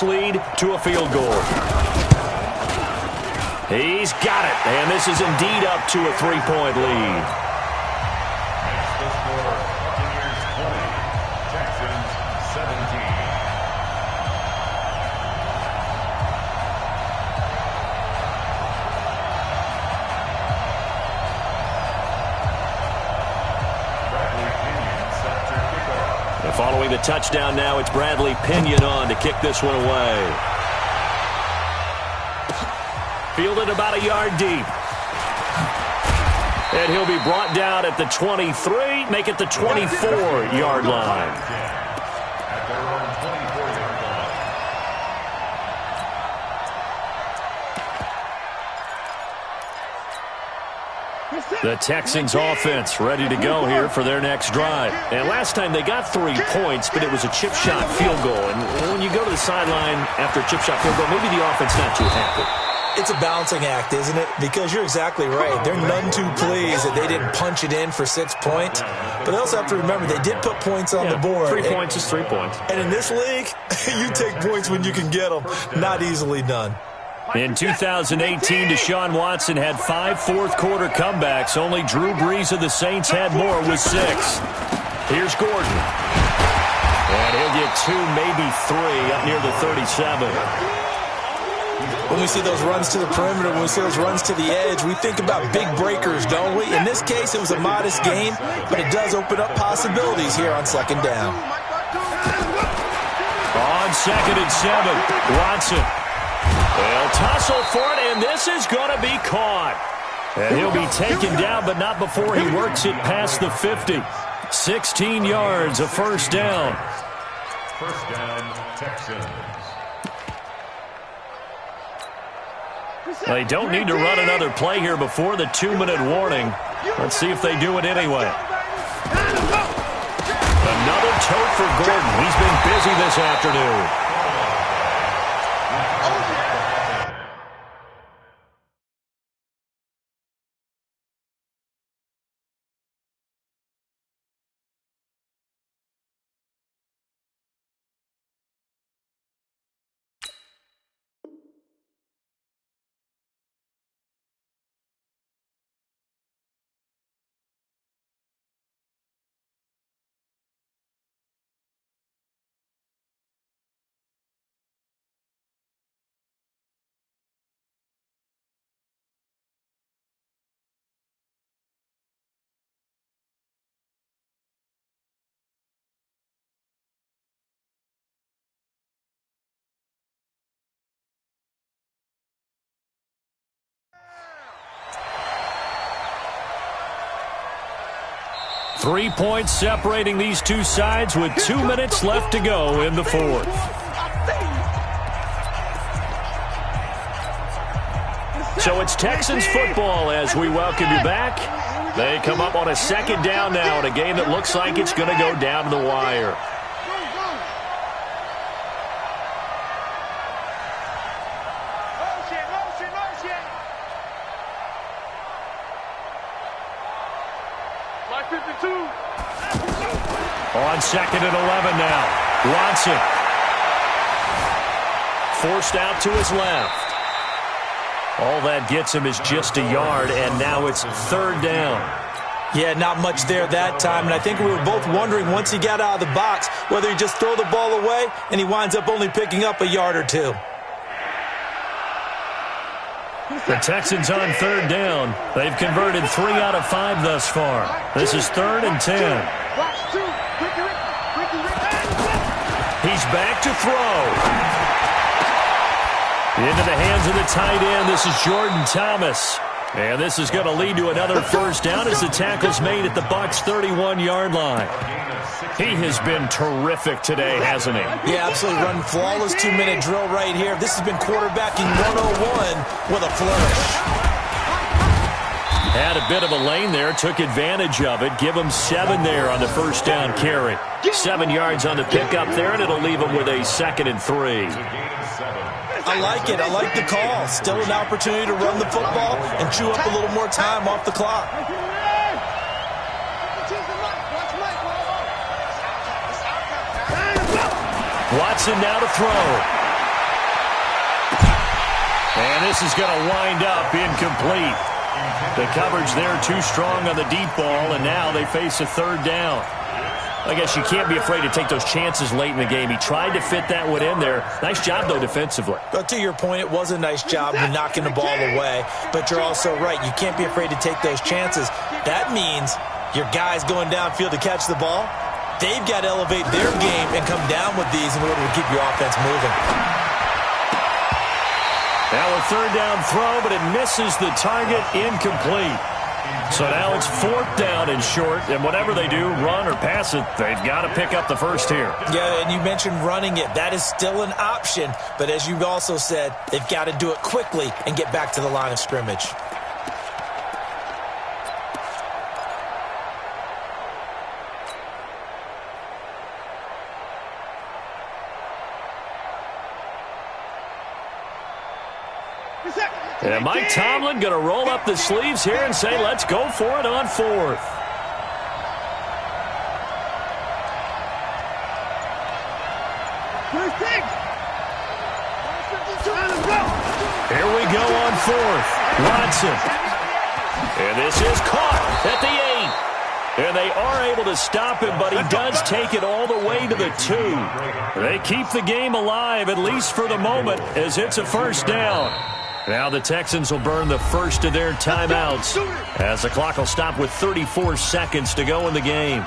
lead to a field goal. He's got it, and this is indeed up to a 3-point lead. Makes the score Buccaneers 20, Texans 17. Following the touchdown now, it's Bradley Pinion on to kick this one away. Fielded about a yard deep. And he'll be brought down at the 23, make it the 24-yard line. At their own 24-yard line. The Texans offense ready to go here for their next drive. And last time they got 3 points, but it was a chip shot field goal. And when you go to the sideline after a chip shot field goal, maybe the offense not too happy. It's a balancing act, isn't it? Because you're exactly right. They're none too pleased that they didn't punch it in for 6 points. But they also have to remember they did put points on the board. 3 points is 3 points. And in this league, you take points when you can get them. Not easily done. In 2018, Deshaun Watson had 5 fourth-quarter comebacks. Only Drew Brees of the Saints had more with 6. Here's Gordon. And he'll get 2, maybe 3, up near the 37. When we see those runs to the perimeter, when we see those runs to the edge, we think about big breakers, don't we? In this case, it was a modest gain, but it does open up possibilities here on second down. On 2nd and 7, Watson. They'll tussle for it, and this is going to be caught. And he'll be taken down, but not before he works it past the 50. 16 yards, a first down. First down, Texans. They don't need to run another play here before the 2-minute warning. Let's see if they do it anyway. Another tote for Gordon. He's been busy this afternoon. Three points separating these two sides with 2 minutes left to go in the fourth. So it's Texans football as we welcome you back. They come up on a second down now in a game that looks like it's going to go down to the wire. On 2nd and 11 now. Watson. Forced out to his left. All that gets him is just a yard, and now it's third down. Yeah, not much there that time, and I think we were both wondering once he got out of the box whether he just throw the ball away and he winds up only picking up a yard or 2. The Texans on third down. They've converted 3 out of 5 thus far. This is 3rd and 10. He's back to throw. Into the hands of the tight end. This is Jordan Thomas. And this is going to lead to another first down as the tackle's made at the Bucs' 31-yard line. He has been terrific today, hasn't he? Yeah, absolutely. Running flawless 2-minute drill right here. This has been quarterbacking 101 with a flourish. Had a bit of a lane there, took advantage of it. Give him 7 there on the first down carry. 7 yards on the pickup there, and it'll leave him with a 2nd and 3. I like it. I like the call. Still an opportunity to run the football and chew up a little more time off the clock. Watson now to throw. And this is going to wind up incomplete. The coverage there too strong on the deep ball, and now they face a third down. I guess you can't be afraid to take those chances late in the game. He tried to fit that one in there. Nice job, though, defensively. But to your point, it was a nice job of knocking the ball away. But you're also right. You can't be afraid to take those chances. That means your guys going downfield to catch the ball, they've got to elevate their game and come down with these in order to keep your offense moving. Now a third down throw, but it misses the target, incomplete. So now it's fourth down and short, and whatever they do, run or pass it, they've got to pick up the first here. Yeah, and you mentioned running it. That is still an option, but as you also said, they've got to do it quickly and get back to the line of scrimmage. And Mike Tomlin going to roll up the sleeves here and say, let's go for it on fourth. Here we go on fourth. Watson. And this is caught at the 8. And they are able to stop him, but he does take it all the way to the 2. They keep the game alive, at least for the moment, as it's a first down. Now the Texans will burn the first of their timeouts as the clock will stop with 34 seconds to go in the game.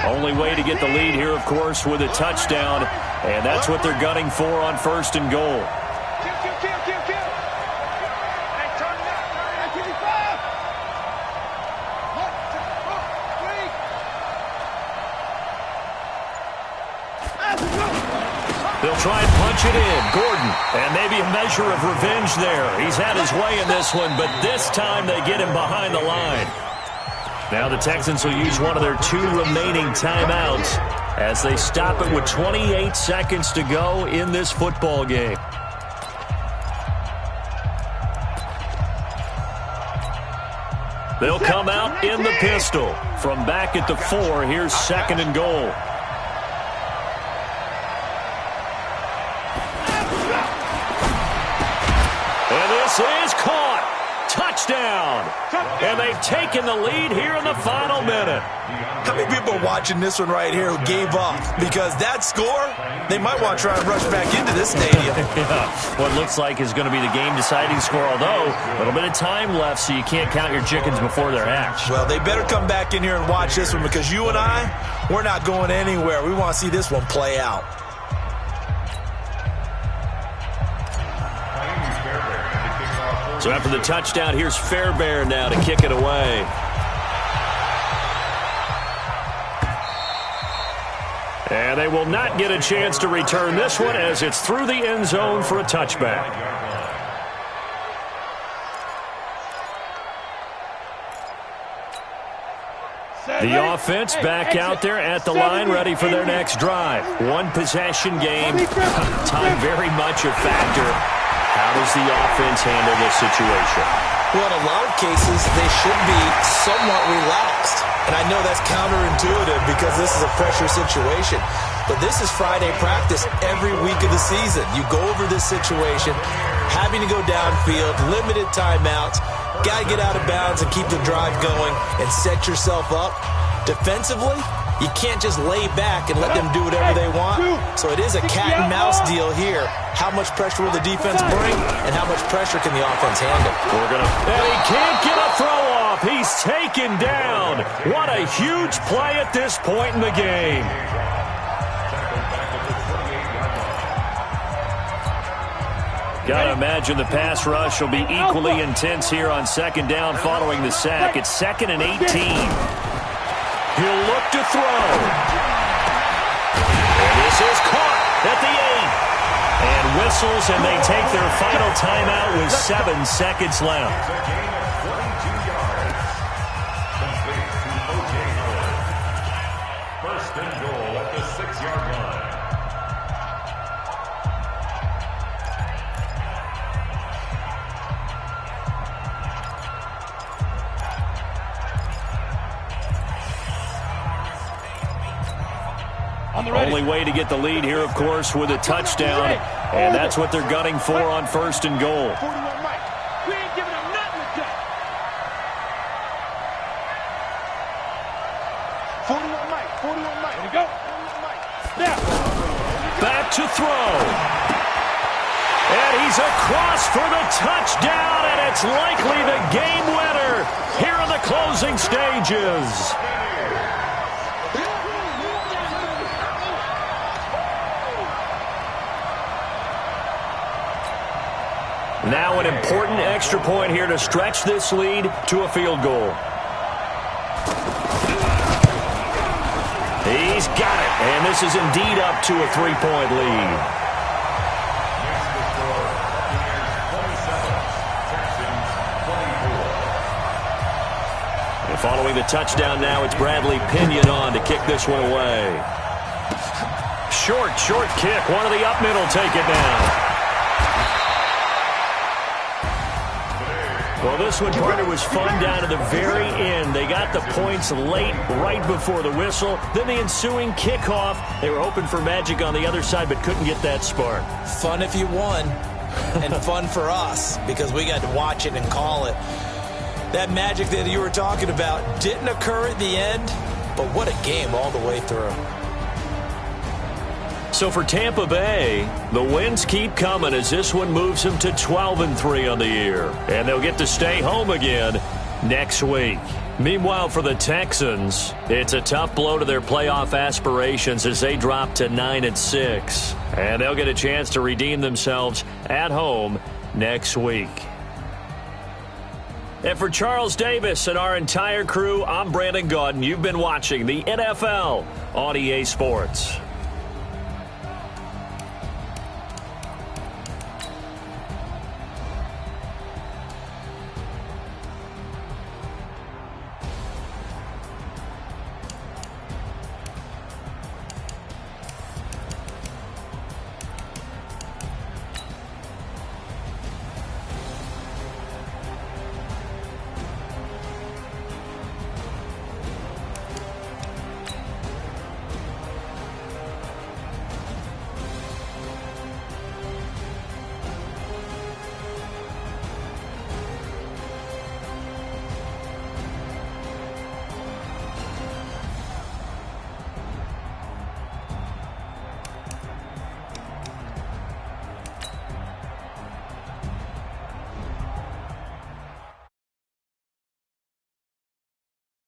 Only way to get the lead here, of course, with a touchdown, and that's what they're gunning for on first and goal. They'll try and punch it in. Gordon, and maybe a measure of revenge there. He's had his way in this one, but this time they get him behind the line. Now the Texans will use one of their 2 remaining timeouts as they stop it with 28 seconds to go in this football game. They'll come out in the pistol. From back at the 4, here's second and goal. And this is caught. Touchdown. And they've taken the lead here in the final minute. How many people are watching this one right here who gave up? Because that score, they might want to try and rush back into this stadium. Yeah, what looks like is going to be the game-deciding score, although a little bit of time left, so you can't count your chickens before they're hatched. Well, they better come back in here and watch this one, because you and I, we're not going anywhere. We want to see this one play out. So after the touchdown, here's Fairbairn now to kick it away. And they will not get a chance to return this one as it's through the end zone for a touchback. The offense back out there at the line, ready for their next drive. One possession game. Time very much a factor. How does the offense handle this situation? Well, in a lot of cases, they should be somewhat relaxed. And I know that's counterintuitive because this is a pressure situation. But this is Friday practice every week of the season. You go over this situation, having to go downfield, limited timeouts, got to get out of bounds and keep the drive going and set yourself up. Defensively, you can't just lay back and let them do whatever they want. So it is a cat and mouse deal here. How much pressure will the defense bring, and how much pressure can the offense handle? And he can't get a throw off. He's taken down. What a huge play at this point in the game. Got to imagine the pass rush will be equally intense here on second down following the sack. It's 2nd and 18. He'll look to throw. And this is caught at the 8. And whistles, and they take their final timeout with 7 seconds left. First and goal at the 6-yard line. Only way to get the lead here, of course, with a touchdown. And that's what they're gunning for on 1st and goal. 41 Mike. We ain't giving them nothing to do. 41 Mike. 41 Mike. There you go. 41 Mike. Snap. Back to throw. And he's across for the touchdown, and it's likely the game winner here in the closing stages. Now an important extra point here to stretch this lead to a field goal. He's got it, and this is indeed up to a 3-point lead. And following the touchdown now, it's Bradley Pinion on to kick this one away. Short kick. One of the up middle take it down. Well, this one, partner, was fun down to the very end. They got the points late, right before the whistle. Then the ensuing kickoff. They were hoping for magic on the other side, but couldn't get that spark. Fun if you won, and fun for us, because we got to watch it and call it. That magic that you were talking about didn't occur at the end, but what a game all the way through. So for Tampa Bay, the wins keep coming as this one moves them to 12-3 on the year. And they'll get to stay home again next week. Meanwhile, for the Texans, it's a tough blow to their playoff aspirations as they drop to 9-6. And they'll get a chance to redeem themselves at home next week. And for Charles Davis and our entire crew, I'm Brandon Gaudin. You've been watching the NFL on EA Sports.